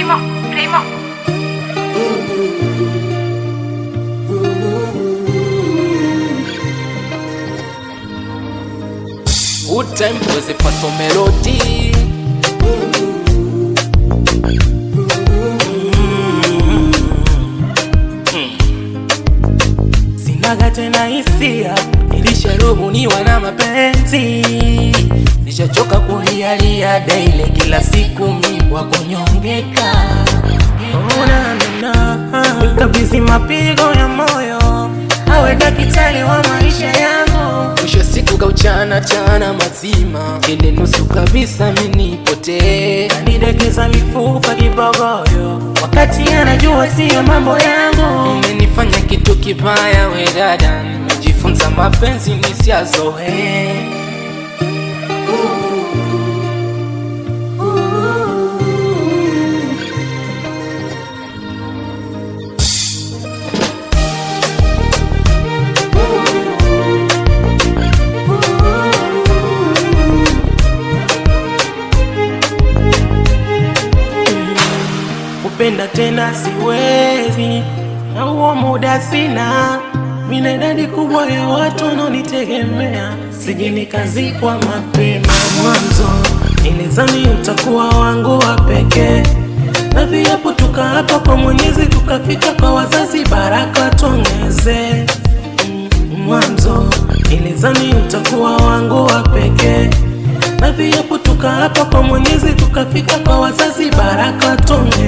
Primo. Good time was a façon melody. Sinaga tena hisia, nilisharubuniwa na mapenzi. Nishachoka kuhialia daily, kila siku mimi wa kunyongeka. Kabisi mapigo ya moyo, awe daktari wa maisha yangu. Mwisho siku kauchana chana mazima, ile nusu kabisa mimi nipotee. Anidekeza mifupa kibogoyo, wakati anajua siyo mambo yangu. Umenifanya kitu kibaya we dada, nimejifunza mapenzi nisiyazoe. Kupenda tena siwezi, na huo muda sina. Mina idadi kubwa ya watu wanaonitegemea, sije nikazikwa mapema. Mwanzo nilizani utakuwa wangu wa pekee, na viapo tukaapa kwa Mwenyezi, tukafika kwa wazazi, baraka tuongeze. Mwanzo nilizani utakuwa wangu wa pekee, na viapo tukaapa kwa Mwenyezi, tukafika kwa wazazi, baraka tuongeze.